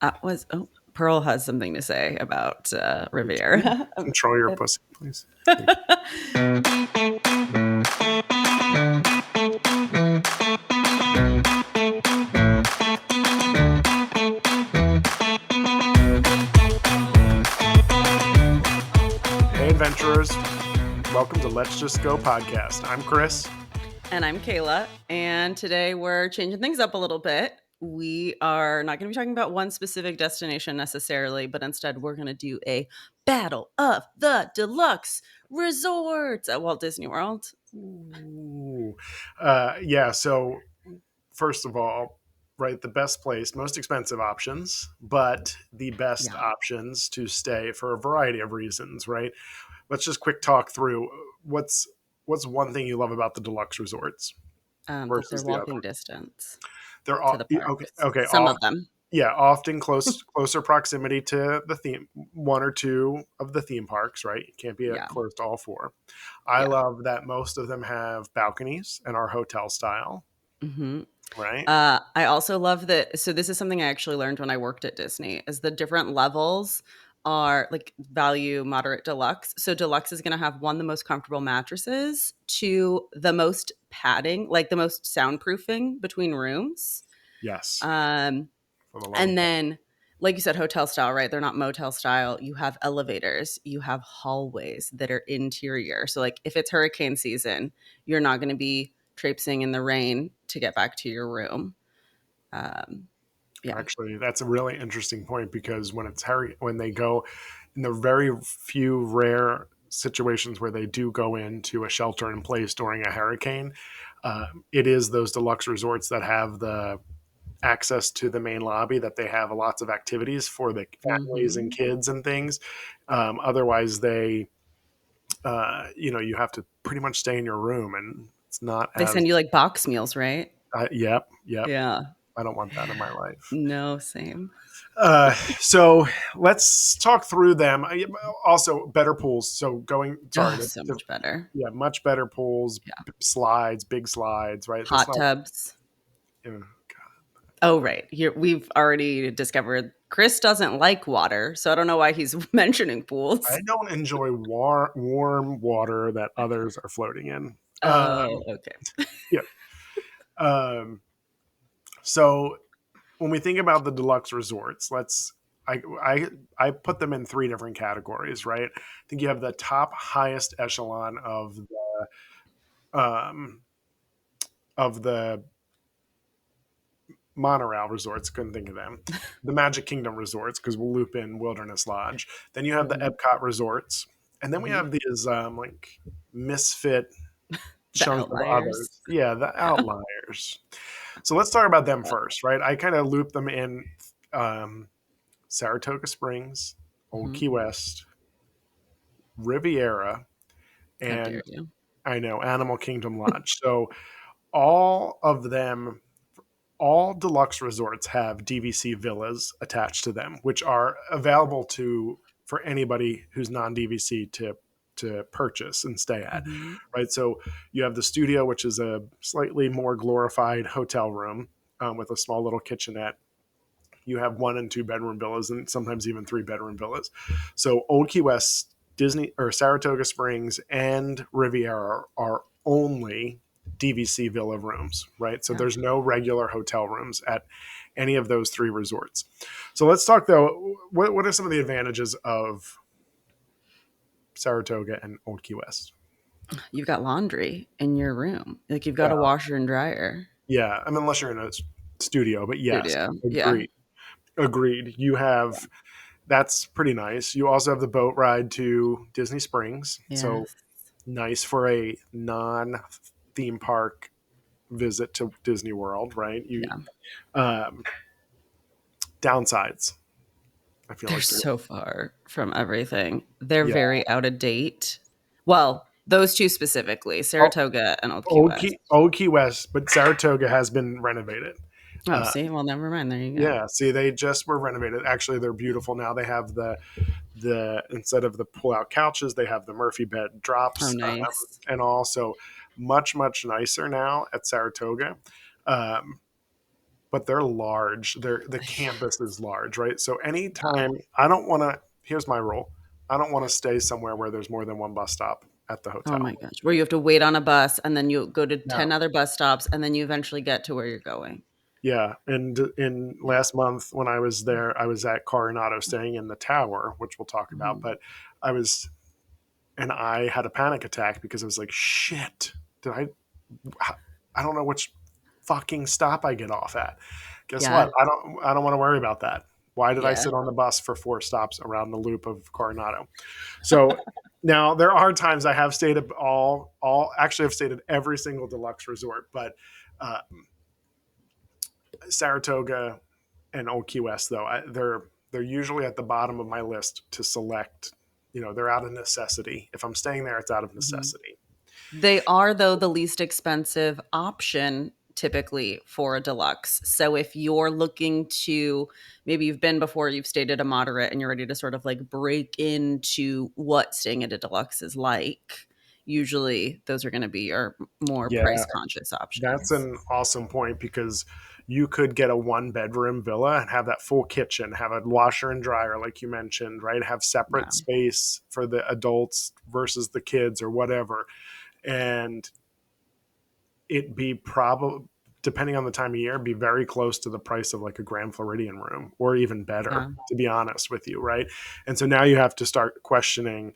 Pearl has something to say about Riviera. Control your pussy, please. Hey, adventurers. Welcome to Let's Just Go podcast. I'm Chris. And I'm Kayla. And today we're changing things up a little bit. We are not going to be talking about one specific destination necessarily, but instead we're going to do a battle of the deluxe resorts at Walt Disney World. Ooh. Yeah, so first of all, right, the best place, most expensive options, but the best options to stay for a variety of reasons, right? Let's just quick talk through what's one thing you love about the deluxe resorts That they're versus the walking other. distance They're to all the okay. parks. Some of them. Yeah, often closer proximity to the theme, one or two of the theme parks, right? You can't be close to all four. I love that most of them have balconies and are hotel style, right? I also love that. So this is something I actually learned when I worked at Disney, is the different levels are like value, moderate, deluxe. So deluxe is going to have the most comfortable mattresses, to the most padding, like the most soundproofing between rooms. Yes. And then, like you said, hotel style, right? They're not motel style. You have elevators, you have hallways that are interior. So like if it's hurricane season, you're not going to be traipsing in the rain to get back to your room. Actually, that's a really interesting point, because when they go in the very few rare situations where they do go into a shelter in place during a hurricane, it is those deluxe resorts that have the access to the main lobby, that they have lots of activities for the families and kids and things. Otherwise, you have to pretty much stay in your room, and it's not They as. send you like box meals, right? Yep. Yeah. I don't want that in my life. No, same. So let's talk through them. Also, better pools. So So much better. Yeah, much better pools, slides, big slides, right? Hot tubs. God. Oh, right. Here we've already discovered Chris doesn't like water, so I don't know why he's mentioning pools. I don't enjoy warm water that others are floating in. Oh, okay. Yeah. So when we think about the deluxe resorts, I put them in three different categories, right? I think you have the top highest echelon um, of the monorail resorts. Couldn't think of them. The Magic Kingdom resorts, because we'll loop in Wilderness Lodge. Then you have the Epcot resorts, and then we have these like misfit The chunk of outliers. others. Yeah, the outliers. So let's talk about them first, right? I kind of loop them in Saratoga Springs, Old Key West, Riviera, How dare and you? I know Animal Kingdom Lodge. So all of them, all deluxe resorts have DVC villas attached to them, which are available for anybody who's non-DVC to purchase and stay at, right? So you have the studio, which is a slightly more glorified hotel room with a small little kitchenette. You have 1 and 2 bedroom villas, and sometimes even 3 bedroom villas. So Old Key West, Disney or Saratoga Springs, and Riviera are only DVC villa rooms, right? So there's no regular hotel rooms at any of those 3 resorts. So let's talk though. What are some of the advantages of Saratoga and Old Key West? You've got laundry in your room. Like you've got a washer and dryer. Yeah, I mean, unless you're in a studio, but yes, Studio. Yeah. agreed. That's pretty nice. You also have the boat ride to Disney Springs, so Yes. nice for a non-theme park visit to Disney World, right? Downsides. I feel They're like so far from everything. They're very out of date. Well, those two specifically, Saratoga and Old Key West. Old Key West, but Saratoga has been renovated. Oh, see? Well, never mind. There you go. Yeah, see, they just were renovated. Actually, they're beautiful now. They have the instead of the pull-out couches, they have the Murphy bed drops, Oh, nice. and also much nicer now at Saratoga. but they're large. The campus is large, right? So Yeah. anytime I don't want to, here's my rule: I don't want to stay somewhere where there's more than one bus stop at the Oh hotel. my gosh. Where you have to wait on a bus and then you go to Yeah, 10 other bus stops and then you eventually get to where you're going. yeah. And in Yeah. last month when I was there, I was at Coronado, staying in the tower, which we'll talk about. Mhm. But I was, and I had a panic attack because I was like, shit, did I don't know which fucking stop I get off at. Guess what? Yeah. I don't want to worry about that. Why did I Yeah. sit on the bus for 4 stops around the loop of Coronado? So now there are times I have stayed at all actually I've stayed at every single deluxe resort, but uh, Saratoga and Old Key West though they're usually at the bottom of my list to select. They're out of necessity. If I'm staying there, it's out of Mhm. necessity. They are, though, the least expensive option typically for a deluxe. So if you're looking to, maybe you've been before, you've stayed at a moderate and you're ready to sort of like break into what staying at a deluxe is like, usually those are going to be your more Yeah, price conscious that's options. an awesome point because you could get a 1 bedroom villa and have that full kitchen, have a washer and dryer, like you mentioned, right? Have separate Yeah. space for the adults versus the kids or whatever. And it be probably, depending on the time of year, be very close to the price of like a Grand Floridian room or even better, Yeah. to be honest with you, right? And so now you have to start questioning,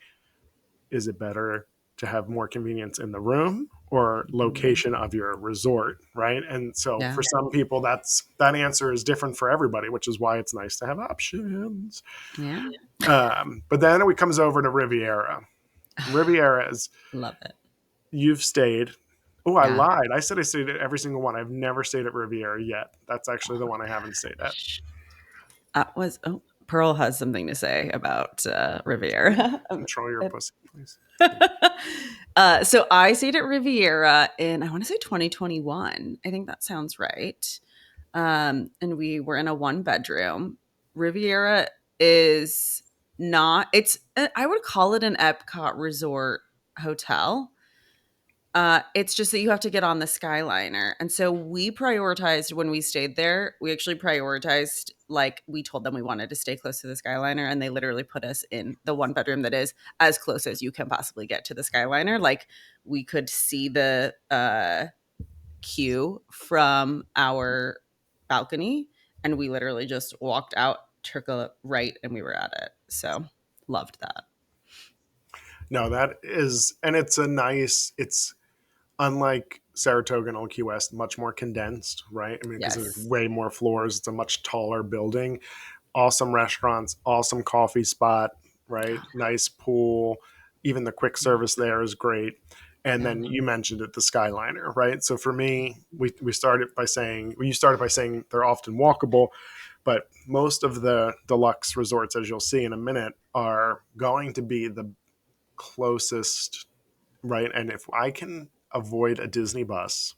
is it better to have more convenience in the room or Mhm. location of your resort, right? And so Yeah. for some people that answer is different for everybody, which is why it's nice to have options. Yeah. But then it comes over to Riviera. Riviera is, Love it. you've stayed. Oh, I Yeah. lied. I said I stayed at every single one. I've never stayed at Riviera yet. That's actually the one I haven't stayed at. That was, oh, Pearl has something to say about Riviera. Control your pussy, please. So I stayed at Riviera in, I want to say 2021. I think that sounds right. And we were in a one bedroom. Riviera is not, I would call it an Epcot resort hotel. It's just that you have to get on the Skyliner. And so we prioritized when we stayed there, we actually prioritized, like, we told them we wanted to stay close to the Skyliner, and they literally put us in the one bedroom that is as close as you can possibly get to the Skyliner. Like, we could see the queue from our balcony, and we literally just walked out, took a right, and we were at it. So loved that. No, that is, and it's unlike Saratoga and Old Key West, much more condensed, right? I mean, because there's Yes. way more floors. It's a much taller building. Awesome restaurants, awesome coffee spot, right? Nice pool. Even the quick service there is great. And Yeah. then you mentioned it, the Skyliner, right? So for me, we started by saying, well, you started by saying they're often walkable, but most of the deluxe resorts, as you'll see in a minute, are going to be the closest, right? And if I can avoid a Disney bus,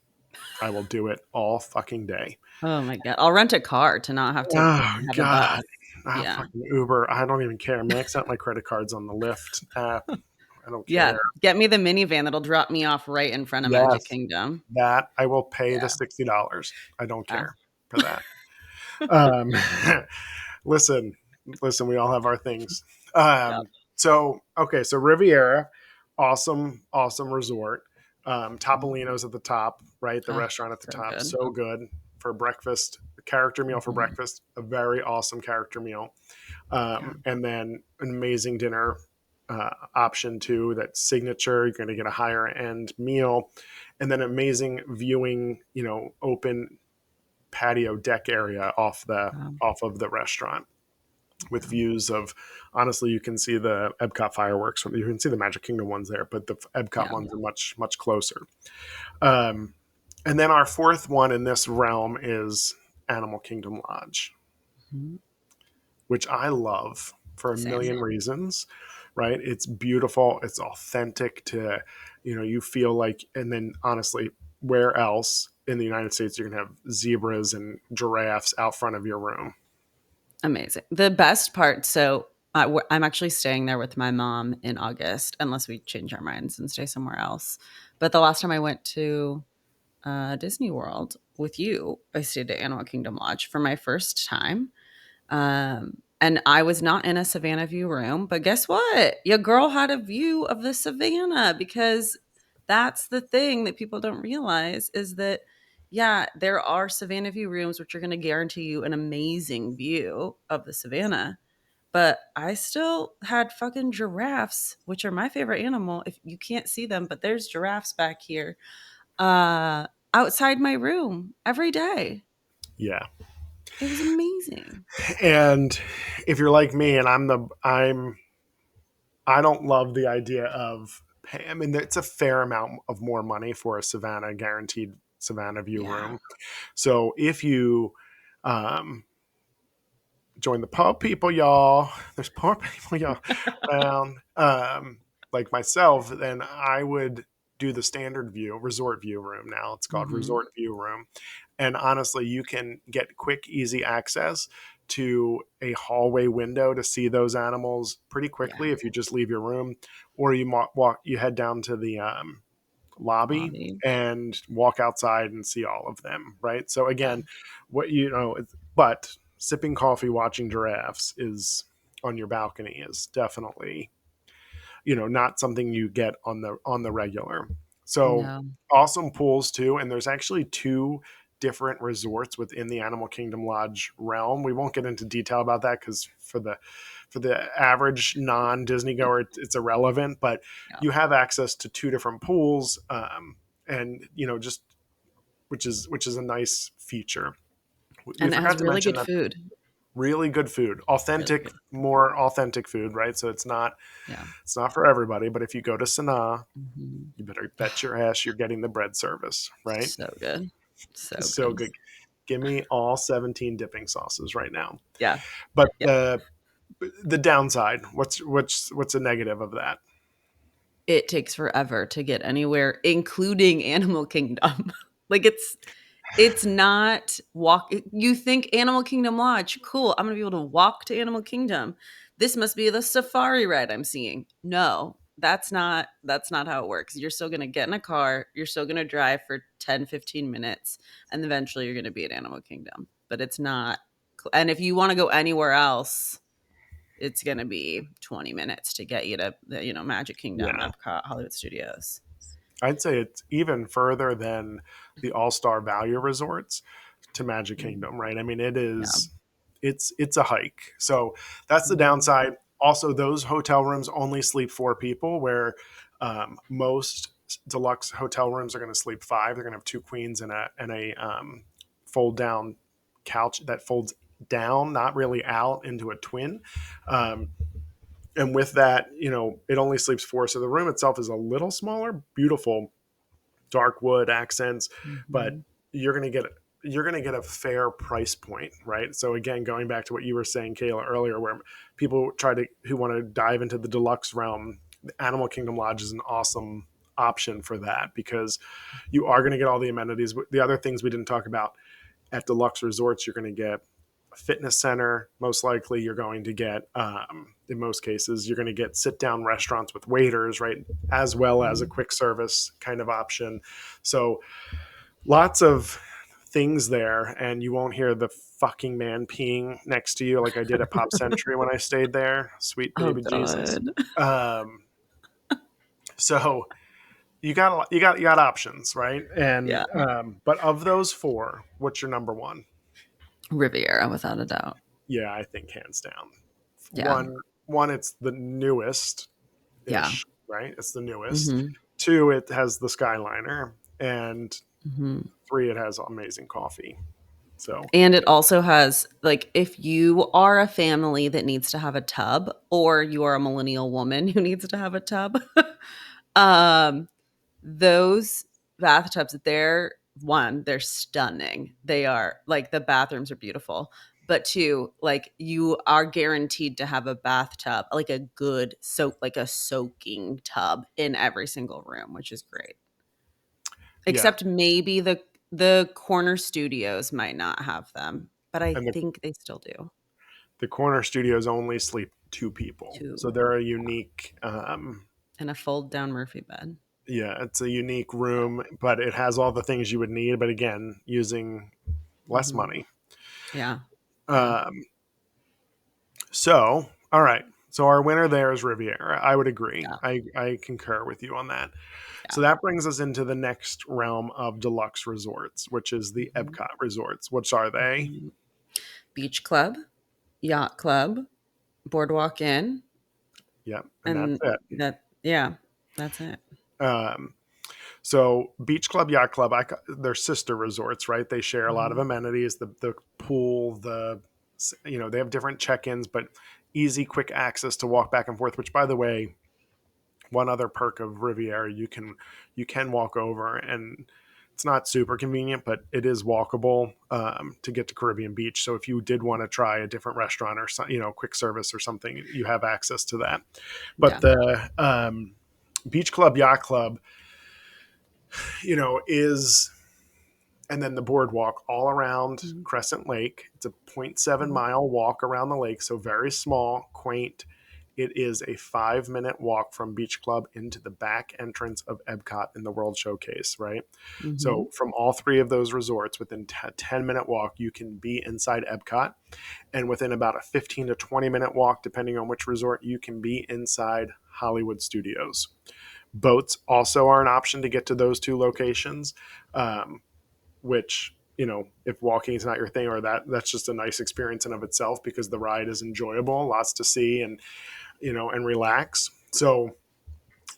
I will do it all fucking day. Oh my god. I'll rent a car to not have to Oh have a God. bus. Ah, Yeah. fucking Uber. I don't even care. Max out my credit cards on the Lyft app. I don't Yeah. care. Get me the minivan that'll drop me off right in front of Magic Yes, Kingdom. that I will pay the Yeah. $60. I don't Yeah. care for that. Um, listen, listen. We all have our things. Yep. So okay, so Riviera, awesome, awesome resort. Mhm. Topolino's at the top, right? The Oh, restaurant at the so top, good. so good for breakfast. Character meal for Mhm. breakfast, a very awesome character meal, Yeah. and then an amazing dinner option too. That's signature. You're going to get a higher end meal, and then amazing viewing. Open patio deck area Wow. off of the restaurant with Yeah. views of, honestly, you can see the Epcot fireworks. You can see the Magic Kingdom ones there, but the Epcot Yeah. ones are much closer. Um, and then our fourth one in this realm is Animal Kingdom Lodge, Mhm. which I love for a Same. million reasons, right? It's beautiful, it's authentic to, you feel like, and then honestly, where else in the United States you're going to have zebras and giraffes out front of your room? Amazing. The best part, so I'm actually staying there with my mom in August, unless we change our minds and stay somewhere else. But the last time I went to Disney World with you. I stayed at Animal Kingdom Lodge for my first time. And I was not in a Savannah View room, but guess what? Your girl had a view of the Savannah because that's the thing that people don't realize is that, yeah, there are Savannah View rooms which are going to guarantee you an amazing view of the Savannah. But I still had fucking giraffes, which are my favorite animal. If you can't see them, but there's giraffes back here, outside my room every day. Yeah. It was amazing. And if you're like me, and I don't love the idea of pay. I mean, it's a fair amount of more money for a Savannah guaranteed Savannah View Yeah. room. So if you um, join the poor people, y'all, there's poor people, y'all, around, like myself, then I would do the standard view, resort view room. Now it's called Mhm. resort view room. And honestly, you can get quick, easy access to a hallway window to see those animals pretty quickly Yeah. if you just leave your room, or you head down to the lobby Lobby. and walk outside and see all of them. Right. So Yeah. again, what you know, but sipping coffee, watching giraffes is on your balcony is definitely not something you get on the regular. So No. awesome pools too, and there's actually two different resorts within the Animal Kingdom Lodge realm. We won't get into detail about that because for the average non Disney goer, it's irrelevant. But Yeah. you have access to two different pools, and just which is a nice feature. We And it has forgot to really mention good that food. really good food, Really authentic, good. more authentic food, right? So Yeah. it's not for everybody, but if you go to Sanaa, Mhm. you better bet your ass you're getting the bread service, right? So good. So So good. good. Give me all 17 dipping sauces right now. Yeah. But Yeah. the downside, what's a negative of that? It takes forever to get anywhere, including Animal Kingdom. Like it's not walk you think Animal Kingdom Lodge, cool, I'm going to be able to walk to Animal Kingdom. This must be the safari ride I'm seeing. No, that's not how it works. You're still going to get in a car, you're still going to drive for 10-15 minutes, and eventually you're going to be at Animal Kingdom. But it's not, and if you want to go anywhere else, it's going to be 20 minutes to get you to the, Magic Kingdom, Yeah. Epcot, Hollywood Studios. I'd say it's even further than the all-star value resorts to Magic Mhm. Kingdom, right? I mean, it Yeah. is it's a hike. So that's the Mhm. downside. Also, those hotel rooms only sleep four people, where most deluxe hotel rooms are going to sleep five. They're going to have two queens and a fold down couch that folds down, not really out, into a twin. Um, and with that, it only sleeps four. So the room itself is a little smaller, beautiful dark wood accents, but Mhm. you're going to get you're going to get a fair price point, right? So again, going back to what you were saying, Kayla, earlier, where people who want to dive into the deluxe realm, the Animal Kingdom Lodge is an awesome option for that because you are going to get all the amenities. The other things we didn't talk about at deluxe resorts, you're going to get a fitness center. Most likely, you're going to get, in most cases, you're going to get sit down restaurants with waiters, right? As well as a Mhm. quick service kind of option. So lots of things there, and you won't hear the fucking man peeing next to you like I did at Pop Century when I stayed there. Sweet Oh baby Jesus. god. Um, so you got options, right? And Yeah. but of those four, what's your number one? Riviera, without a doubt. Yeah, I think hands down. Yeah. One, it's the newest Yeah. ish, right? It's the newest. Mhm. Two, it has the Skyliner, and Mhm. three, it has amazing coffee. So And it also has, like, if you are a family that needs to have a tub, or you are a millennial woman who needs to have a tub, um, those bathtubs, they're stunning. They are, like, the bathrooms are beautiful. But two, like, you are guaranteed to have a bathtub, like a good soak, like a soaking tub in every single room, which is great. yeah, Except maybe the corner studios might not have them, but I and think they still do. the corner studios only sleep two people, so 2, they're a yeah, unique. and a fold down Murphy bed. Yeah, it's a unique room, but it has all the things you would need. But again, using less Hmm. money. Yeah. Yeah. Um, so, all right. So our winner there is Riviera. I would agree. Yeah. I concur with you on that. So Yeah. that brings us into the next realm of deluxe resorts, which is the Hmm. Epcot resorts. Which are they? Hmm. Beach Club, Yacht Club, Boardwalk Inn, Yep, and that's and it. that, yeah, that's it. Um, so Beach Club, Yacht Club, they're sister resorts, right? They share a lot of Hmm. amenities, the pool, they have different check-ins, but easy, quick access to walk back and forth. Which, by the way, one other perk of Riviera, you can walk over, and it's not super convenient, but it is walkable to get to Caribbean Beach. So if you did want to try a different restaurant or quick service or something, you have access to that. But Yeah. the Beach Club, Yacht Club, is, and then the boardwalk all around Mhm. Crescent Lake. It's a zero point 0.7 Mhm. mile walk around the lake, so very small, quaint. It is a 5-minute walk from Beach Club into the back entrance of Epcot in the World Showcase, right? Mhm. So, from all three of those resorts, within a 10-minute walk, you can be inside Epcot. And within about a 15 to 20-minute walk, depending on which resort, you can be inside Hollywood Studios. Boats also are an option to get to those two locations. Which, if walking is not your thing, or that's just a nice experience in of itself, because the ride is enjoyable, lots to see, and relax. So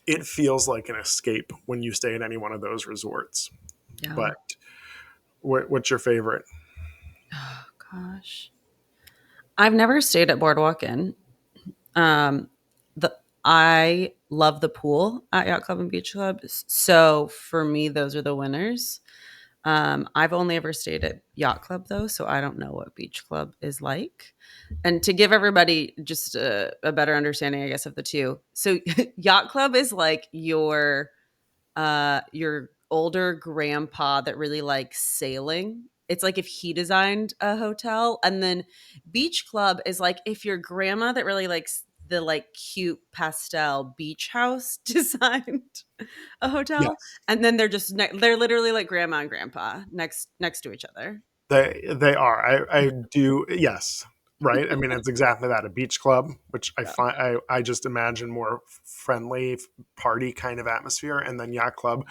it feels like an escape when you stay at any one of those resorts. Yeah. But what's your favorite? Oh gosh. I've never stayed at Boardwalk Inn. Um, the I love the pool at Yacht Club and Beach Club. So for me, those are the winners. I've only ever stayed at Yacht Club though, so I don't know what Beach Club is like. And to give everybody just a better understanding, I guess, of the two. So Yacht Club is like your older grandpa that really likes sailing. It's like if he designed a hotel. And then Beach Club is like if your grandma that really likes the like cute pastel beach house designed a hotel. Yes. And then they're literally like grandma and grandpa next to each other. They are. I do. Yes. Right. I mean, it's exactly that. A beach club, which I Yeah. find I just imagine more friendly party kind of atmosphere, and then yacht club,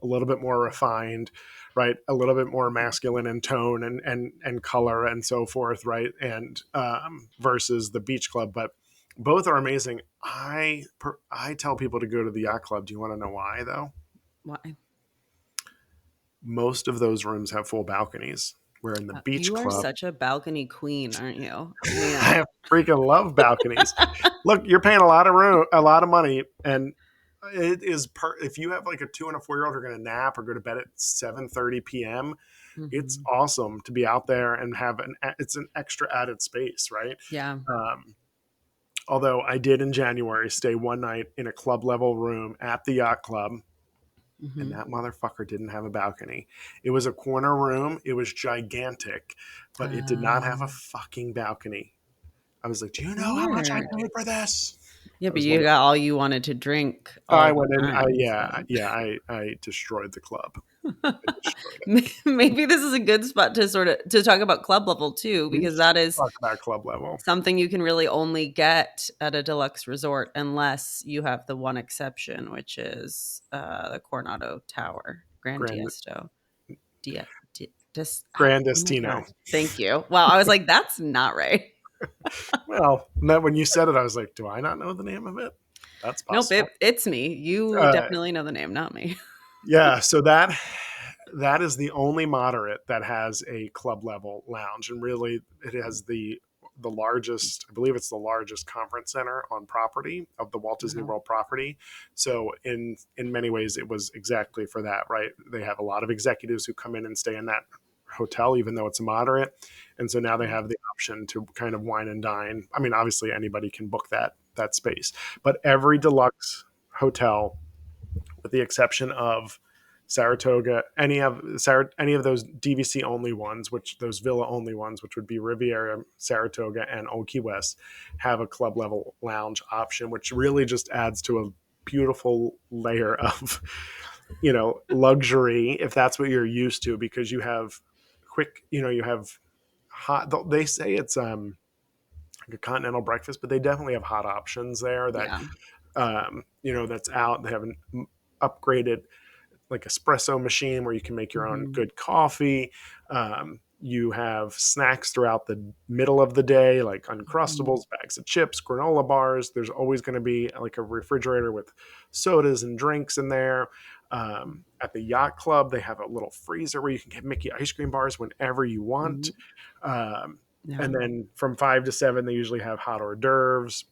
a little bit more refined, right? A little bit more masculine in tone and color and so forth, right? And versus the beach club, but both are amazing. I tell people to go to the yacht club. Do you want to know why though? Why? Most of those rooms have full balconies, where in the beach You are club, such a balcony queen, aren't you? Man. I freaking love balconies. Look, you're paying a lot of money, and it is if you have like a 2 and a 4-year-old who are going to nap or go to bed at 7:30 p.m. It's Hmm. awesome to be out there and it's an extra added space, right? Yeah. Um, although I did in January stay one night in a club level room at the yacht club, and Hmm. that motherfucker didn't have a balcony. It was a corner room. It was gigantic, but it did not have a fucking balcony. I was like, "Do you know how much I Weird. paid for this?" Yeah, That but was one. you got all you wanted to drink I all the went in. I time. Yeah, yeah. I destroyed the club. So I destroyed it. maybe this is a good spot to sort of to talk about club level too, We because that should is talk about club level. something you can really only get at a deluxe resort unless you have the one exception, which is the Coronado Tower, Grand Grand Diesto. Dia, oh my Grandestino. gosh. Thank you. Wow. I was like, that's not right. Well, when you said it, I was like, "Do I not know the name of it?" That's Nope, possible. it's me. You Uh, definitely know the name, not me. yeah. So that is the only moderate that has a club level lounge, and really, it has the largest. I believe it's the largest conference center on property of the Walt Disney Wow. World property. So in many ways, it was exactly for that. Right? They have a lot of executives who come in and stay in that hotel, even though it's a moderate, and so now they have the option to kind of wine and dine. I mean, obviously, anybody can book that space, but every deluxe hotel, with the exception of Saratoga, any of those DVC only ones, which those villa only ones, which would be Riviera, Saratoga, and Old Key West, have a club level lounge option, which really just adds to beautiful layer of, luxury if that's what you're used to, because you have quick, you have hot. They say it's like a continental breakfast, but they definitely have hot options there that Yeah. that's out. They have an upgraded like espresso machine where you can make your own Mhm. good coffee. You have snacks throughout the middle of the day, like Mhm. Uncrustables, bags of chips, granola bars. There's always going to be like a refrigerator with sodas and drinks in there. At the yacht club, they have a little freezer where you can get Mickey ice cream bars whenever you want. Mhm. Um, Yeah. and then from 5 to 7, they usually have hot hors d'oeuvres,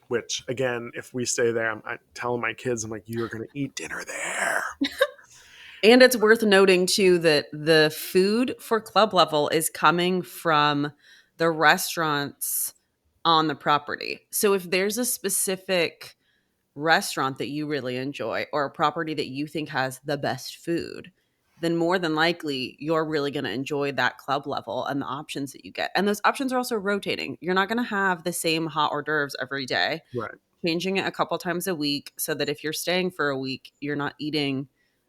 which again, if we stay there, I'm telling my kids, I'm like, you're going to eat dinner there. And it's worth noting too that the food for club level is coming from the restaurants on the property. So if there's a specific restaurant that you really enjoy or a property that you think has the best food, then more than likely you're really going to enjoy that club level and the options that you get. And those options are also rotating. You're not going to have the same hot hors d'oeuvres every day, Right. changing it a couple times a week so that if you're staying for a week, you're not eating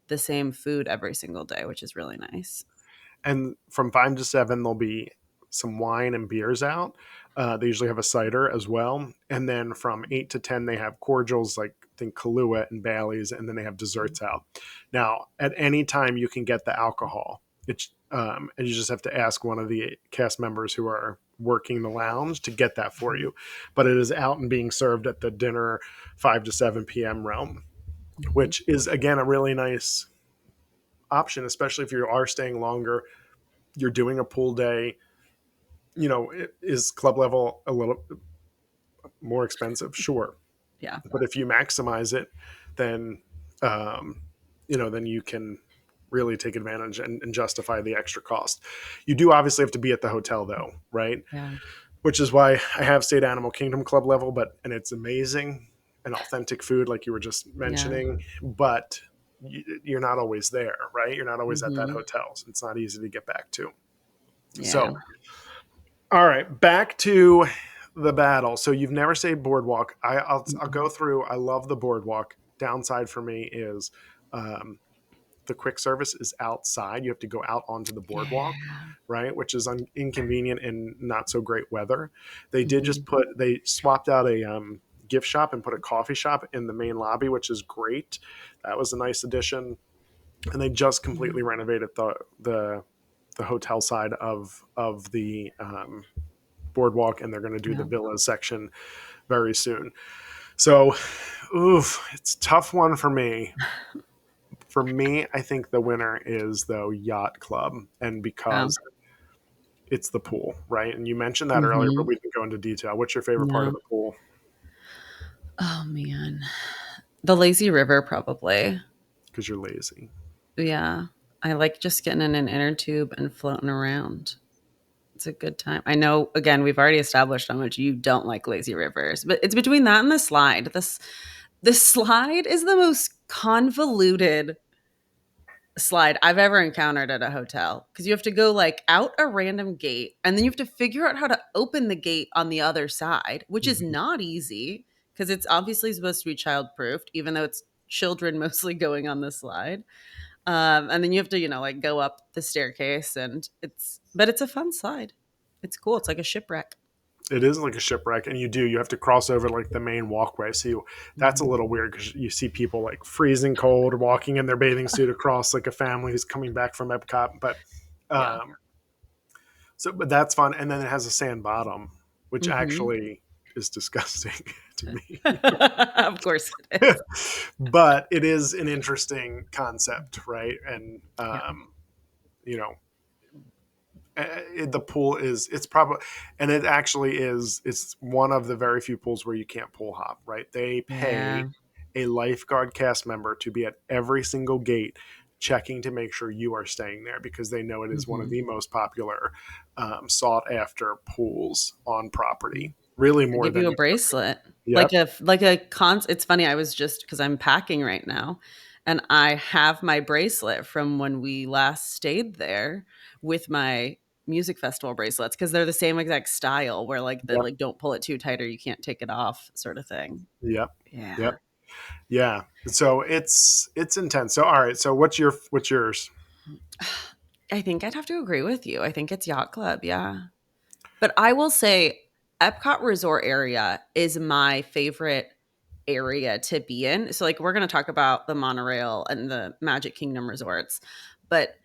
the same food every single day, which is really nice. And from 5 to 7, there'll be some wine and beers out. They usually have a cider as well. And then from 8 to 10, they have cordials like I think Kahlua and Bailey's, and then they have desserts out. Now, at any time, you can get the alcohol. And you just have to ask one of the cast members who are working the lounge to get that for Mhm. you. But it is out and being served at the dinner 5 to 7 p.m. realm, Mhm. which is again a really nice option, especially if you are staying longer, you're doing a pool day. Is club level a little more expensive? Sure. Yeah. But if you maximize it, then, then you can really take advantage and justify the extra cost. You do obviously have to be at the hotel though, right? Yeah. Which is why I have stayed Animal Kingdom club level, and it's amazing and authentic food, like you were just Yeah. mentioning, but you're not always there, right? You're not always at that Mhm. hotel. So it's not easy to get back to. So, Yeah. all right, back to the battle. So you've never stayed boardwalk. I'll Mm-mm. go through. I love the boardwalk. Downside for me is um, the quick service is outside. You have to go out onto the boardwalk, Yeah. right? Which is inconvenient in not so great weather. They did just Mhm. they swapped out a gift shop and put a coffee shop in the main lobby, which is great. That was a nice addition. And they just Yeah. completely renovated the hotel side of the boardwalk, and they're going to do the Yeah. villas section very soon. So, oof, it's a tough one for me. For me, I think the winner is though Yacht Club, and Yeah. because it's the pool, right? And you mentioned that earlier, but Mhm. we can go into detail. What's your favorite part Yeah. of the pool? Oh man. The lazy river probably. Because you're lazy. Yeah. I like just getting in an inner tube and floating around. It's a good time. I know again, we've already established how much you don't like lazy rivers, but it's between that and the slide. The slide is the most convoluted slide I've ever encountered at a hotel because you have to go like out a random gate and then you have to figure out how to open the gate on the other side, which is Mhm. not easy because it's obviously supposed to be child proofed, even though it's children mostly going on the slide. And then you have to, like go up the staircase and but it's a fun slide. It's cool. It's like a shipwreck. It is like a shipwreck, and you have to cross over like the main walkway. So that's a Mhm. little weird because you see people like freezing cold, walking in their bathing suit across like a family who's coming back from Epcot. But Yeah. um, but that's fun, and then it has a sand bottom, which Hmm. actually is disgusting to me. Of course it is. But it is an interesting concept, right? And Yeah. you know, the pool is it's probably, and it actually is, it's one of the very few pools where you can't pool hop, right? They pay Yeah. a lifeguard cast member to be at every single gate checking to make sure you are staying there, because they know it is one of Hmm. the most popular sought after pools on property, really They more give you than a any other. bracelet. Yep. Like a it's funny, I was just because I'm packing right now and I have my bracelet from when we last stayed there with my music festival bracelets because they're the same exact style where like the Yep. like don't pull it too tight or you can't take it off sort of thing. Yep. Yeah. Yep. Yeah. So it's intense. So all right. So what's yours? I think I'd have to agree with you. I think it's Yacht Club, yeah. But I will say Epcot Resort area is my favorite area to be in. So like we're going to talk about the monorail and the Magic Kingdom resorts, but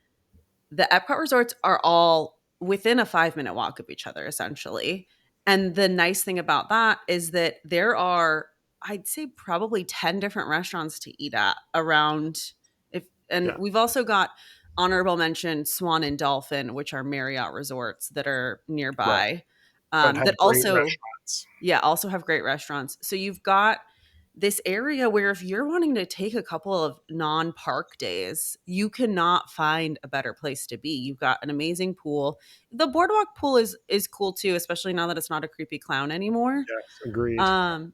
the Epcot resorts are all within a 5-minute walk of each other, essentially. And the nice thing about that is that there are, I'd say, probably 10 different restaurants to eat at around. If and Yeah. we've also got honorable mention Swan and Dolphin, which are Marriott resorts that are Right. nearby. But That have great also, restaurants. yeah, also have great restaurants. So you've got this area where if you're wanting to take a couple of non-park days, you cannot find a better place to be. You've got an amazing pool. The boardwalk pool is cool too, especially now that it's not a creepy clown anymore. Yes, agreed. Um,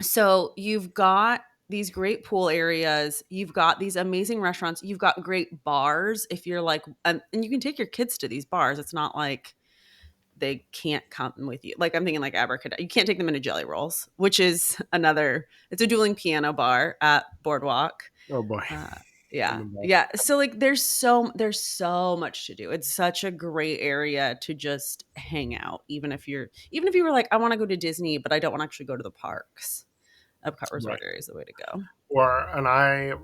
so you've got these great pool areas, you've got these amazing restaurants, you've got great bars if you're like and you can take your kids to these bars. It's not like they can't come with you. Like I'm thinking like Abracadabra. You can't take them into Jelly Rolls, which is another. It's a dueling piano bar at Boardwalk. Oh boy. Uh, I'm yeah, involved. yeah. So like there's so much to do. It's such a great area to just hang out. Even if you were like I want to go to Disney, but I don't want to actually go to the parks. Epcot Right. Resort area is the way to go. Or and I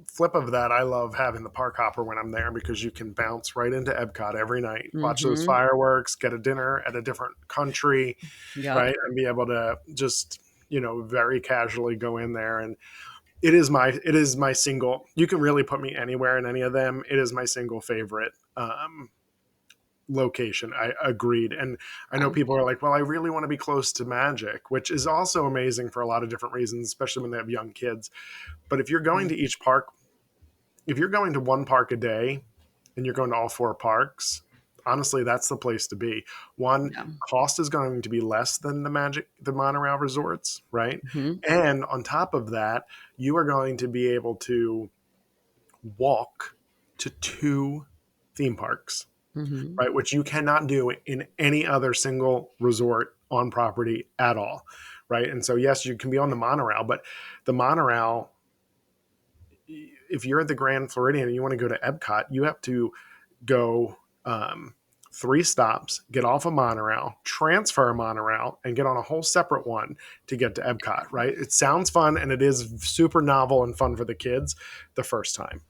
flip of that, I love having the park hopper when I'm there because you can bounce right into Epcot every night, watch those Mm-hmm. fireworks, get a dinner at a different country, Yep. right, and be able to just very casually go in there. And it is my single. You can really put me anywhere in any of them. It is my single favorite location. I agreed. And I know Yeah. people are like, well, I really want to be close to Magic, which is also amazing for a lot of different reasons, especially when they have young kids. But if you're going to each park, if you're going to one park a day and you're going to all four parks, honestly, that's the place to be. One, Yeah. cost is going to be less than the monorail resorts, right? Mm-hmm. And on top of that, you are going to be able to walk to two theme parks, Mm-hmm. right? Which you cannot do in any other single resort on property at all, right? And so, yes, you can be on the monorail, but the monorail, if you're at the Grand Floridian and you want to go to Epcot, you have to go three stops, get off a monorail, transfer a monorail, and get on a whole separate one to get to Epcot, right? It sounds fun and it is super novel and fun for the kids the first time.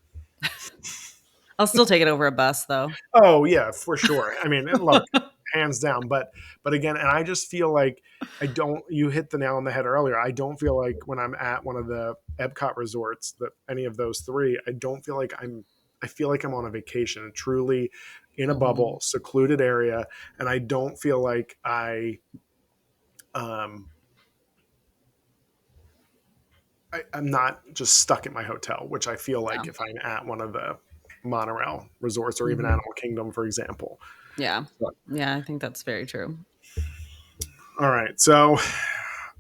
I'll still take it over a bus though. Oh yeah, for sure. I mean, and look, hands down. But again, and I just feel like I don't. You hit the nail on the head earlier. I don't feel like when I'm at one of the Epcot resorts, that any of those three, I don't feel like I'm. I feel like I'm on a vacation, truly in a Mm-hmm. bubble, secluded area, and I don't feel like um, I'm not just stuck at my hotel, which I feel Yeah. like if I'm at one of the monorail resorts or even Mm-hmm. Animal Kingdom, for example. Yeah. But, Yeah, I think that's very true. all right, so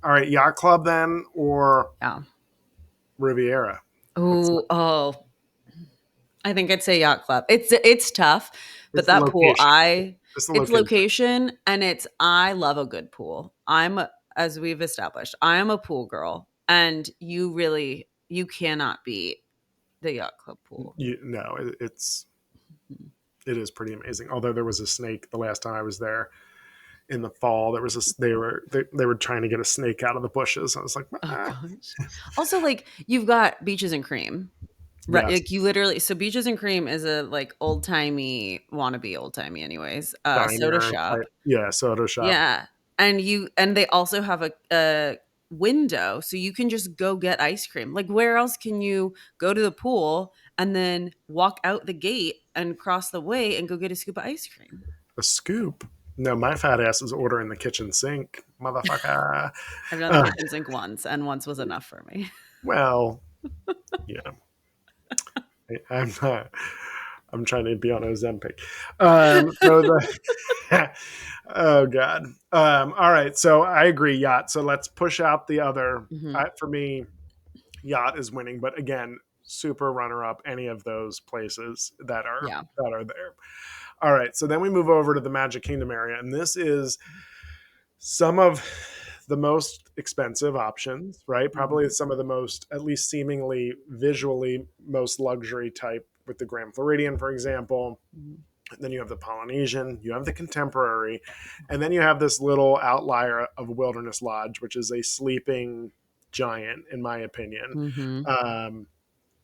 all right, yacht club then or Yeah. Riviera? What's Oh, I think I'd say yacht club. It's tough, but it's the that pool, location. I It's the it's location. location and it's I love a good pool. As we've established, I am a pool girl, and you cannot beat the yacht club pool. No, it is pretty amazing. Although there was a snake the last time I was there in the fall. There was they were trying to get a snake out of the bushes. I was like, Oh ah. gosh. Also, like you've got beaches and cream. Right, Yes, like you literally so Beaches and Cream is a like old-timey wannabe old-timey anyways, soda diner shop. type. Yeah, soda shop. Yeah, and they also have a window, so you can just go get ice cream. Like, where else can you go to the pool and then walk out the gate and cross the way and go get a scoop of ice cream? A scoop. No, my fat ass is ordering the kitchen sink, motherfucker. I've done the Uh, kitchen sink once, and once was enough for me. well, yeah, I'm not. I'm trying to be on Ozempic. So the oh god. All right, so I agree, yacht. So let's push out the other. Mhm. For me, yacht is winning, but again, super runner up any of those places Yeah. that are there. All right, so then we move over to the Magic Kingdom area, and this is some of the most expensive options, right? Probably Mhm. some of the most, at least seemingly visually, most luxury type with the Grand Floridian, for example. Mhm. Then you have the Polynesian, you have the Contemporary, and then you have this little outlier of Wilderness Lodge, which is a sleeping giant, in my opinion. Mhm. Um,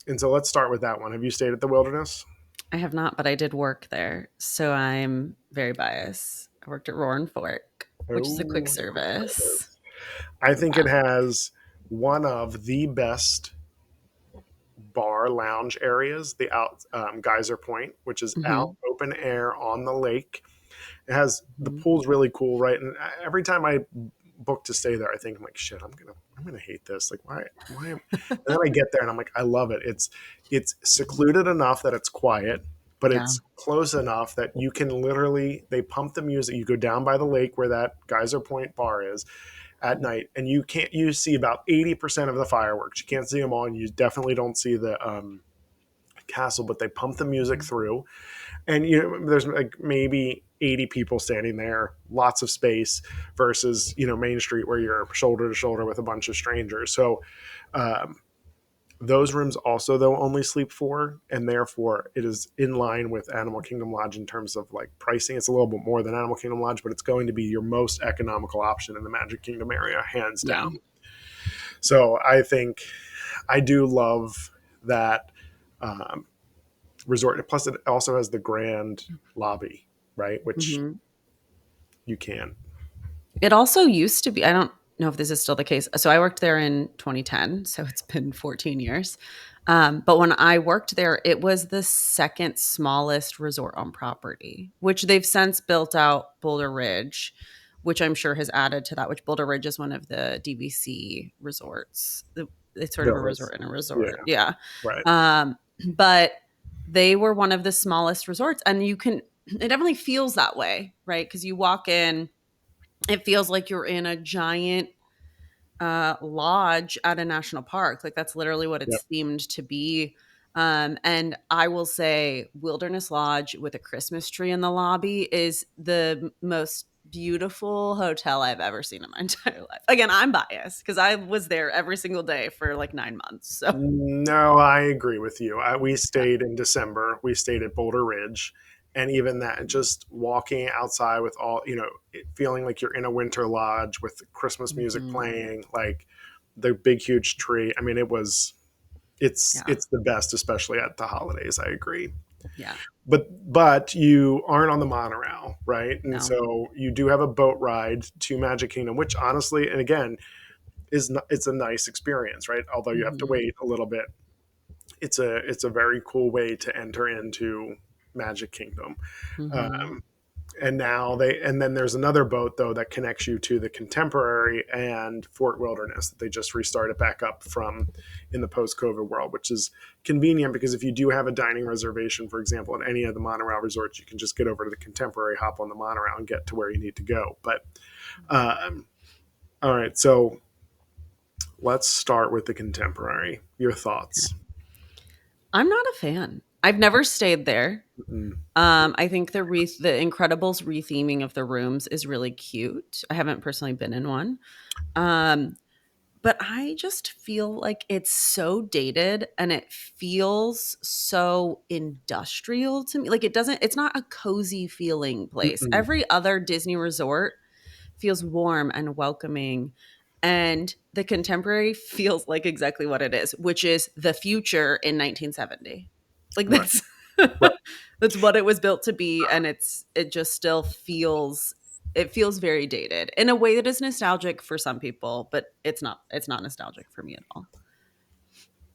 and so let's start with that one. Have you stayed at the Wilderness? I have not, but I did work there, so I'm very biased. I worked at Roaring Fork, which is a quick Oh, the quick service. service. I think Yeah. it has one of the best bar lounge areas, the out Geyser Point, which is out Mhm. open air on the lake. It has the Mhm. pool's really cool, right? And every time I book to stay there, I think I'm like, shit, I'm gonna hate this. Like, why? And then I get there and I'm like, I love it. It's secluded enough that it's quiet, but Yeah. it's close enough that you can literally they pump the music. You go down by the lake where that Geyser Point bar is at night, and you see about 80% of the fireworks. You can't see them all, and you definitely don't see the castle, but they pump the music through, and there's like maybe 80 people standing there, lots of space, versus Main Street where you're shoulder to shoulder with a bunch of strangers. So um, those rooms also though only sleep four, and therefore it is in line with Animal Kingdom Lodge in terms of like pricing. It's a little bit more than Animal Kingdom Lodge, but it's going to be your most economical option in the Magic Kingdom area, hands Yeah. down. So I think I do love that um, resort. Plus, it also has the grand lobby, right? Which Mhm. you can. It also used to be, I don't know if this is still the case. So I worked there in 2010, so it's been 14 years. But when I worked there, it was the second smallest resort on property, which they've since built out Boulder Ridge, which I'm sure has added to that, which Boulder Ridge is one of the DVC resorts. It's sort of a Villas. resort in a Yeah, resort. Yeah. right. But they were one of the smallest resorts. And it definitely feels that way, right? Because you walk in, it feels like you're in a giant lodge at a national park. Like that's literally what Yep. it's themed to be. And I will say, Wilderness Lodge with a Christmas tree in the lobby is the most beautiful hotel I've ever seen in my entire life. Again, I'm biased because I was there every single day for like 9 months. So No, I agree with you. We yeah. stayed in December. We stayed at Boulder Ridge. And even that, just walking outside with all, feeling like you're in a winter lodge with Christmas music Mhm. playing, like the big, huge tree. I mean, Yeah. it's the best, especially at the holidays. I agree. Yeah. But you aren't on the monorail, right? And No. so you do have a boat ride to Magic Kingdom, which honestly, and again, it's a nice experience, right? Although you have to Mhm. wait a little bit. It's a very cool way to enter into Magic Kingdom. Mhm. Um, and then there's another boat though that connects you to the Contemporary and Fort Wilderness that they just restarted back up from in the post-COVID world, which is convenient because if you do have a dining reservation, for example, at any of the monorail resorts, you can just get over to the Contemporary, hop on the monorail, and get to where you need to go. But um, all right, so let's start with the Contemporary. Your thoughts? I'm not a fan. I've never stayed there. Mm-mm. I think the Incredibles retheming of the rooms is really cute. I haven't personally been in one. Um, but I just feel like it's so dated and it feels so industrial to me. Like it's not a cozy feeling place. Mm-mm. Every other Disney resort feels warm and welcoming. And the Contemporary feels like exactly what it is, which is the future in 1970. Like Right, that's right. that's what it was built to be, and it just still feels very dated in a way that is nostalgic for some people, but it's not nostalgic for me at all.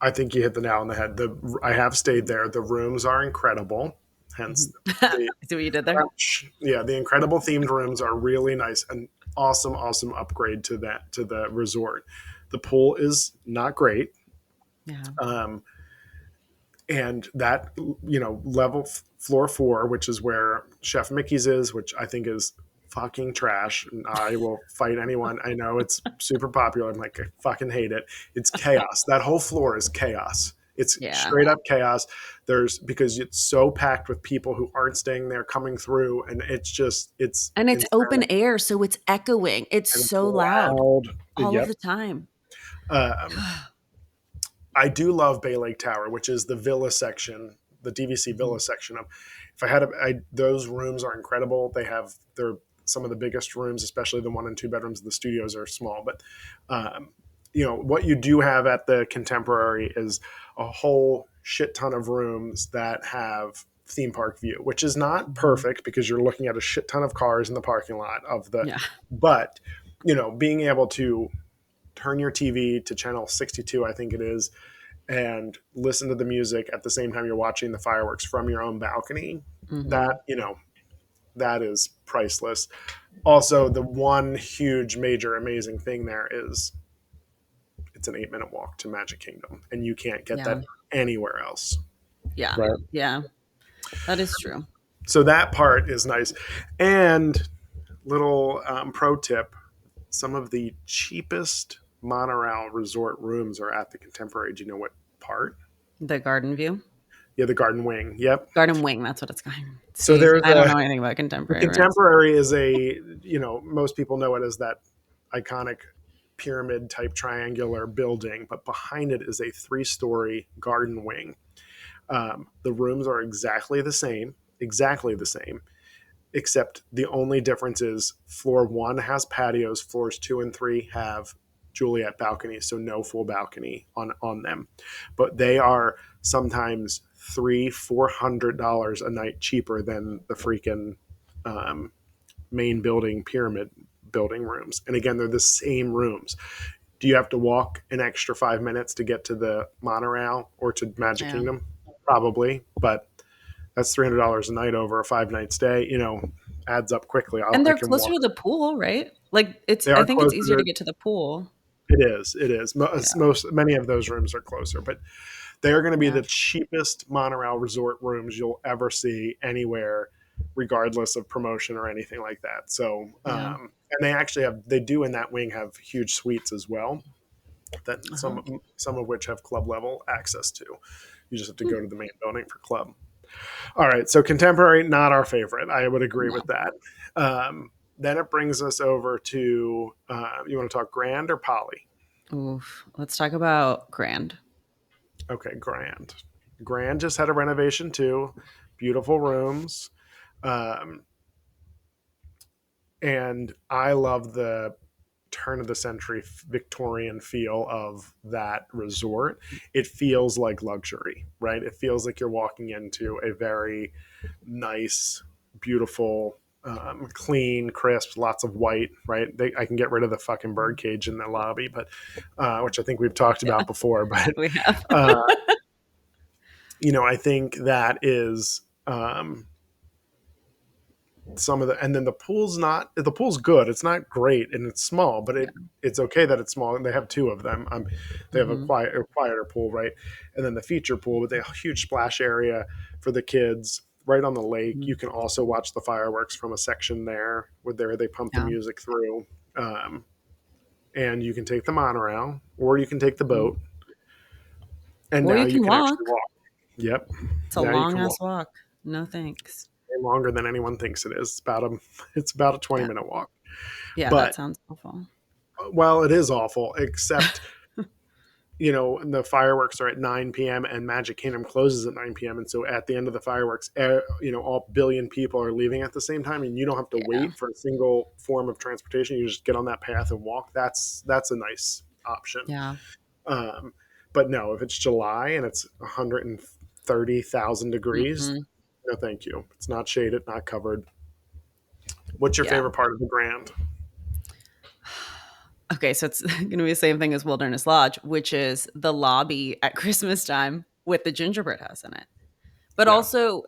I think you hit the nail on the head. I have stayed there. The rooms are incredible. Hence, Mhm. the I see what you did there. yeah, the incredible themed rooms are really nice and awesome, awesome upgrade to the resort. The pool is not great, Yeah. um, and that level floor four, which is where Chef Mickey's is, which I think is fucking trash. And I will fight anyone. I know it's super popular. I'm like, I fucking hate it. It's chaos. That whole floor is chaos. It's Yeah. straight up chaos. There's because it's so packed with people who aren't staying there coming through, and it's And it's open insanity air, so it's echoing. It's and it's so loud loud. all of Yep. the time. Um, I do love Bay Lake Tower, which is the villa section, the DVC Mhm. villa section of. If I had, those rooms are incredible. They're some of the biggest rooms, especially the 1 and 2 bedrooms. The studios are small, but um, what you do have at the Contemporary is a whole shit ton of rooms that have theme park view, which is not Mhm. perfect because you're looking at a shit ton of cars in the parking lot of the, Yeah. but being able to turn your TV to channel 62, I think it is, and listen to the music at the same time you're watching the fireworks from your own balcony, that Mhm. that is priceless. Also, the one huge major amazing thing there is it's an 8-minute walk to Magic Kingdom, and you can't get Yeah. that anywhere else. Yeah. Right. Yeah. That is true. So that part is nice. And little pro tip: some of the cheapest monorail resort rooms are at the Contemporary. Do you know what part? The garden view. Yeah, the Garden Wing. Yep. Garden wing, that's what it's called. So See, there's I don't a know anything about the contemporary rooms. Contemporary is most people know it as that iconic pyramid type triangular building, but behind it is a 3-story garden wing. The rooms are exactly the same, except the only difference is floor 1 has patios, floors 2 and 3 have Juliet balconies, so no full balcony on them. But they are sometimes $300-400 a night cheaper than the freaking um, main building pyramid building rooms. And again, they're the same rooms. Do you have to walk an extra 5 minutes to get to the monorail or to Magic Yeah. Kingdom? Probably, but that's $300 a night over a 5 night stay. Adds up quickly. And I they're can closer walk. to the pool, right? Like it's They I are think it's closer easier to to. get to the pool. It is. It is. Yeah. Many of those rooms are closer, but they are going to be Yeah. the cheapest monorail resort rooms you'll ever see anywhere, regardless of promotion or anything like that. So, Yeah. and they do in that wing have huge suites as well. That Uh-huh. some of which have club level access to. You just have to Hmm. go to the main building for club. All right, so Contemporary, not our favorite. I would agree No. with that. Then it brings us over to you want to talk Grand or Poly? Oof. Let's talk about Grand. Okay, Grand. Grand just had a renovation too. Beautiful rooms. Um, and I love the turn of the century Victorian feel of that resort. It feels like luxury, right? It feels like you're walking into a very nice, beautiful, clean, crisp, lots of white, right? I can get rid of the fucking bird cage in the lobby, but which I think we've talked Yeah, about before. But we have. uh, I think that is some of the, and then the pool's good. It's not great and it's small, but Yeah. it's okay that it's small. And they have 2 of them. They have Mhm. a quieter pool, right? And then the feature pool with a huge splash area for the kids right on the lake. Mhm. You can also watch the fireworks from a section there where they pump the Yeah. music through. And you can take the monorail or you can take the Mhm. boat. And Or now you you can can actually walk. walk. Yep. It's a Now you long can ass walk walk. No thanks. way longer than anyone thinks it is. It's about a 20 Yeah. minute walk. Yeah, that But sounds awful. well, it is awful, except, the fireworks are at 9 p.m. and Magic Kingdom closes at 9 p.m. And so at the end of the fireworks, all billion people are leaving at the same time and you don't have to Yeah. wait for a single form of transportation. You just get on that path and walk. That's a nice option. Yeah. Um, but no, if it's July and it's 130,000 degrees, Mhm. no, thank you. It's not shaded, not covered. What's your Yeah. favorite part of the Grand? Okay, so it's going to be the same thing as Wilderness Lodge, which is the lobby at Christmas time with the gingerbread house in it. But Yeah, also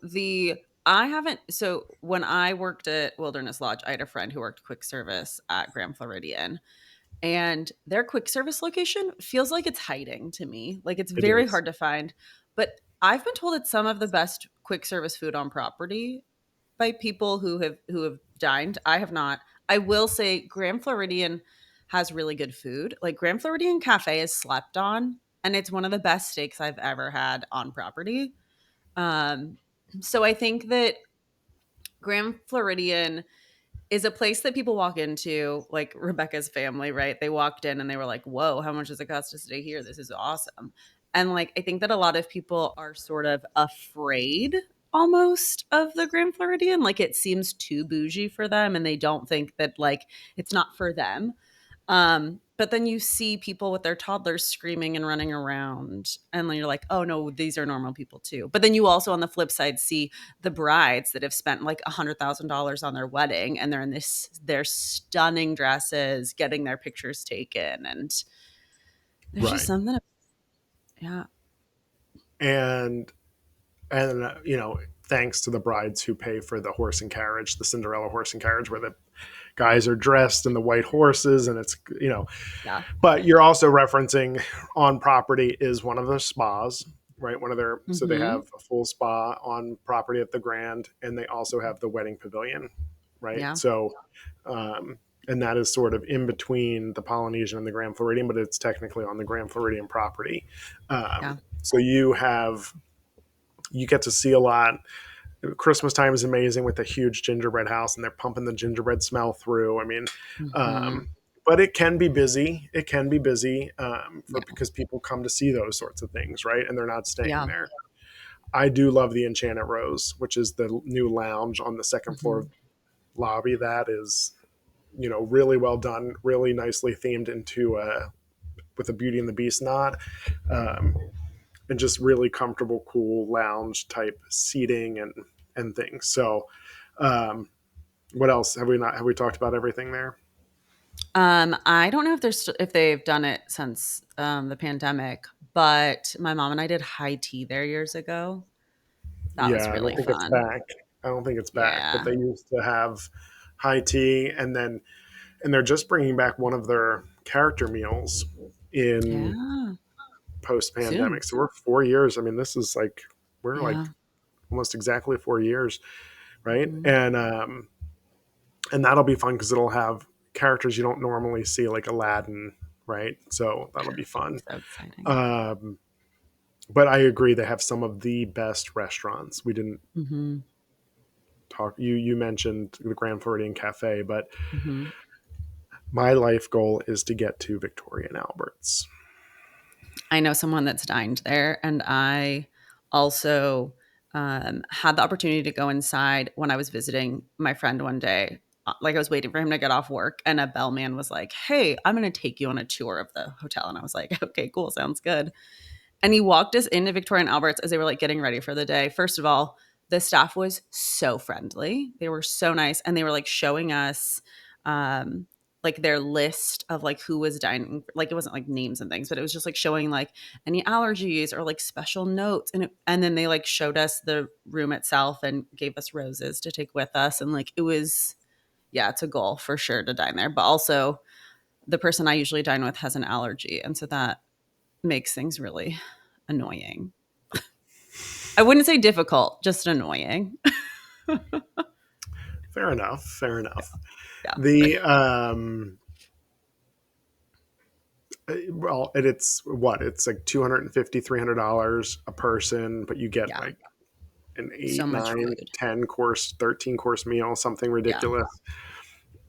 I haven't so when I worked at Wilderness Lodge, I had a friend who worked quick service at Grand Floridian. And their quick service location feels like it's hiding to me. Like it's it very is. hard to find. But I've been told it's some of the best quick service food on property by people who have dined. I have not. I will say Grand Floridian has really good food. Like Grand Floridian Cafe is slept on and it's one of the best steaks I've ever had on property. Um, so I think that Grand Floridian is a place that people walk into, like Rebecca's family, right? They walked in and they were like, "Whoa, how much does it cost to stay here? This is awesome." And like I think that a lot of people are sort of afraid almost of the Grand Floridian, like it seems too bougie for them and they don't think that like it's not for them. But then you see people with their toddlers screaming and running around, and then you're like, oh no, these are normal people too. But then you also, on the flip side, see the brides that have spent like $100,000 on their wedding, and they're in their stunning dresses, getting their pictures taken, and there's just Right. something. Yeah. And thanks to the brides who pay for the horse and carriage, the Cinderella horse and carriage, where the guys are dressed in the white horses, and it's. Yeah. But you're also referencing on property is one of the spas, right? So they Mm-hmm. have a full spa on property at the Grand, and they also have the wedding pavilion, right? Yeah. So, um, and that is sort of in between the Polynesian and the Grand Floridian, but it's technically on the Grand Floridian property. Yeah. So you get to see a lot. Christmas time is amazing with a huge gingerbread house, and they're pumping the gingerbread smell through. I mean, Mm-hmm. um, but it can be busy. It can be busy for Yeah. because people come to see those sorts of things, right? And they're not staying Yeah. there. I do love the Enchanted Rose, which is the new lounge on the second floor Mm-hmm. lobby. That is, really well done, really nicely themed into with a Beauty and the Beast nod. Um, and just really comfortable, cool lounge type seating and things. So, um, what else have we talked about everything there? I don't know if they've done it since the pandemic, but my mom and I did high tea there years ago. That was Yeah, I don't really think it's fun. back. I don't think it's back, but Yeah. they used to have high tea, and they're just bringing back one of their character meals in Yeah. post Soon. pandemic. So we're 4 years. I mean, this is like we're like Yeah. almost exactly 4 years, right? Mhm. And that'll be fun because it'll have characters you don't normally see, like Aladdin, right? So that'll be fun. So exciting. Um, but I agree, they have some of the best restaurants. We didn't Mhm. talk. You mentioned the Grand Floridian Cafe, but Mhm. my life goal is to get to Victoria and Albert's. I know someone that's dined there, and I also had the opportunity to go inside when I was visiting my friend one day. Like I was waiting for him to get off work, and a bellman was like, "Hey, I'm going to take you on a tour of the hotel." And I was like, "Okay, cool, sounds good." And he walked us into Victoria and Albert's as they were like getting ready for the day. First of all, the staff was so friendly. They were so nice. And they were like showing us um like their list of like who was dining. Like it wasn't like names and things, but it was just like showing like any allergies or like special notes. And then they like showed us the room itself and gave us roses to take with us. And like it was, yeah, it's a goal for sure to dine there. But also the person I usually dine with has an allergy. And so that makes things really annoying. I wouldn't say difficult, just annoying. Fair enough. Fair enough. Yeah. The well, it's what it's like 250 $300 a person, but you get Yeah. like an So eight, much nine, food. 10 course, 13 course meal, something Yeah. ridiculous.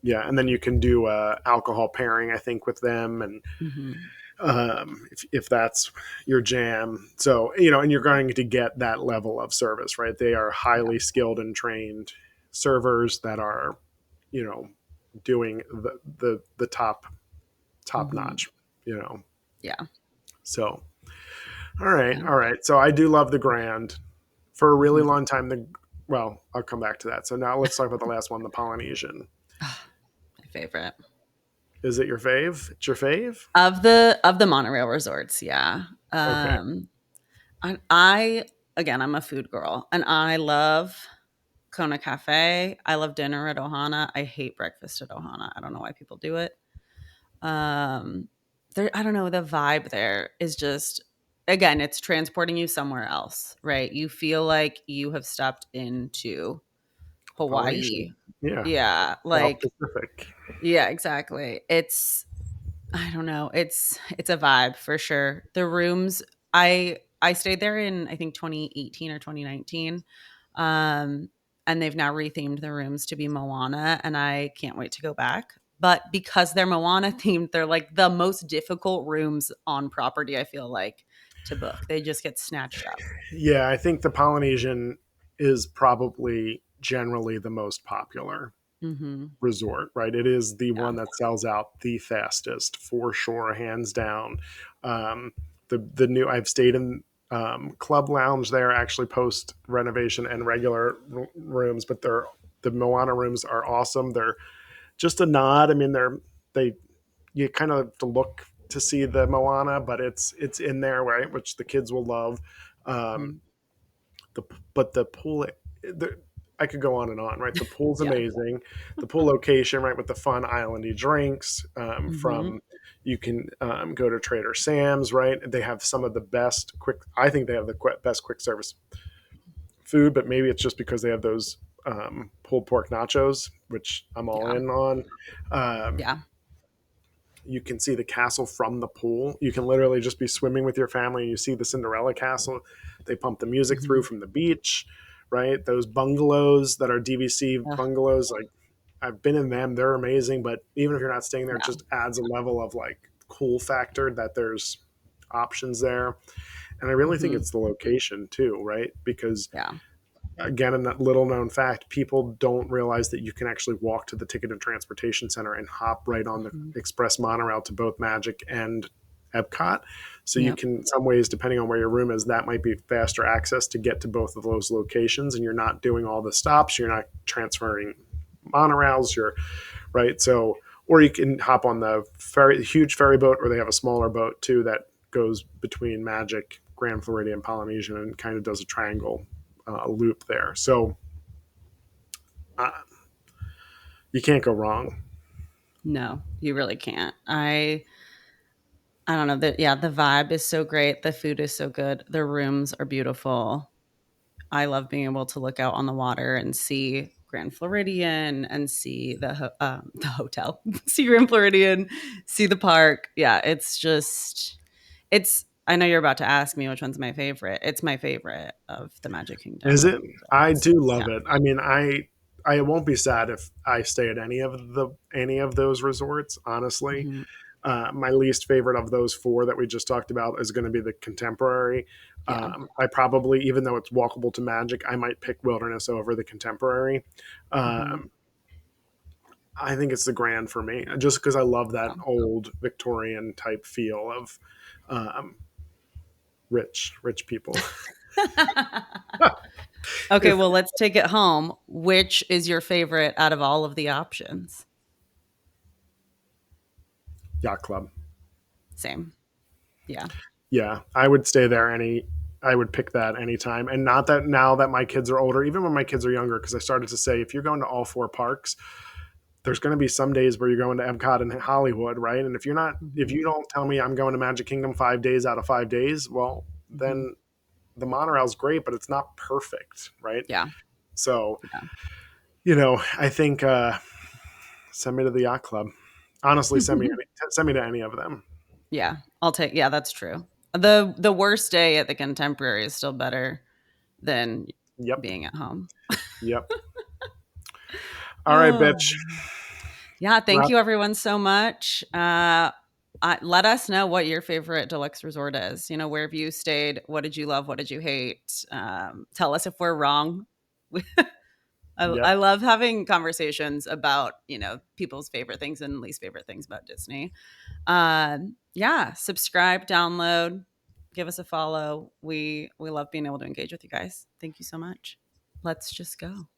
Yeah, and then you can do a alcohol pairing, I think, with them, and Mhm. if that's your jam. So and you're going to get that level of service, right? They are Yeah. highly skilled and trained servers that are you know doing the top Mhm. notch. You know, Yeah. so all right, Yeah. all right. So I do love the Grand for a really Mhm. long time. Well, I'll come back to that. So now let's talk about the last one, the Polynesian. Ah, my favorite. Is it your fave? It's your fave? Of the monorail resorts, yeah. Okay. I again, I'm a food girl, and I love Kona Cafe. I love dinner at Ohana. I hate breakfast at Ohana. I don't know why people do it. Um, there, I don't know, the vibe there is just, again, it's transporting you somewhere else, right? You feel like you have stepped into Polynesian. Hawaii. Yeah. Yeah, South like Pacific. yeah, exactly. It's I don't know. It's a vibe for sure. The rooms I stayed there in I think 2018 or 2019. Um and they've now rethemed the rooms to be Moana and I can't wait to go back. But because they're Moana themed, they're like the most difficult rooms on property I feel like to book. They just get snatched up. Yeah, I think the Polynesian is probably generally the most popular Mhm. resort, right? It is the Yeah. one that sells out the fastest for sure, hands down. Um, the new I've stayed in Club Lounge there actually post renovation and regular rooms, but they're the Moana rooms are awesome. They're just a nod. I mean, they you kind of have to look to see the Moana, but it's in there, right? Which the kids will love. Um, Mhm. the but the pool, the, I could go on and on, right? The pool's Yeah. amazing. The pool location, right, with the fun islandy drinks. Mhm. From you can go to Trader Sam's, right? They have some of the best quick. I think they have the best quick service food, but maybe it's just because they have those pulled pork nachos, which I'm all Yeah. in on. Um, Yeah. you can see the castle from the pool. You can literally just be swimming with your family and you see the Cinderella castle. They pump the music through Mhm. from the beach, right? Those bungalows that are DVC Ugh, bungalows, like I've been in them, they're amazing. But even if you're not staying there, it yeah. just adds a level of like cool factor that there's options there. And I really think Mhm. it's the location too, right? Because Yeah. again, a little known fact, people don't realize that you can actually walk to the ticket and transportation center and hop right on the Mhm. express monorail to both Magic and Epcot. So you Yep. can, in some ways, depending on where your room is, that might be faster access to get to both of those locations. And you're not doing all the stops. You're not transferring monorails. You're right. So, or you can hop on the ferry, huge ferry boat, or they have a smaller boat too that goes between Magic, Grand Floridian, Polynesian, and kind of does a triangle loop there. So uh, you can't go wrong. No, you really can't. I don't know, the yeah, the vibe is so great, the food is so good, the rooms are beautiful. I love being able to look out on the water and see Grand Floridian and see the hotel, see Grand Floridian, see the park. Yeah, it's just it's I know you're about to ask me which one's my favorite. It's my favorite of the Magic Is Kingdom it? I resorts. do Yeah. love it. I mean, I won't be sad if I stay at any of those resorts. Honestly, Mhm. my least favorite of those four that we just talked about is going to be the Contemporary. Yeah. I probably, even though it's walkable to Magic, I might pick Wilderness over the Contemporary. Mhm. Um, I think it's the Grand for me, just because I love that Yeah. old Victorian type feel of um, rich people. Okay, If well, let's take it home. Which is your favorite out of all of the options? Yacht Club. Same. Yeah. Yeah, I would stay there any. I would pick that anytime, and not that now that my kids are older, even when my kids are younger, because I started to say if you're going to all four parks, there's going to be some days where you're going to Epcot and Hollywood, right? And if Mhm. you don't tell me I'm going to Magic Kingdom 5 days out of 5 days, well, Mhm. then the monorail's great, but it's not perfect, right? Yeah. So, Yeah. I think send me to the yacht club. Honestly, send me to any of them. Yeah. I'll take yeah, that's true. The worst day at the Contemporary is still better than Yep, being at home. yep. All right, Oh. bitch. Yeah, thank Wrap. you everyone so much. Let us know what your favorite deluxe resort is. You know, where have you stayed? What did you love? What did you hate? Tell us if we're wrong. I Yep. love having conversations about, you know, people's favorite things and least favorite things about Disney. Yeah, subscribe, download, give us a follow. We love being able to engage with you guys. Thank you so much. Let's just go.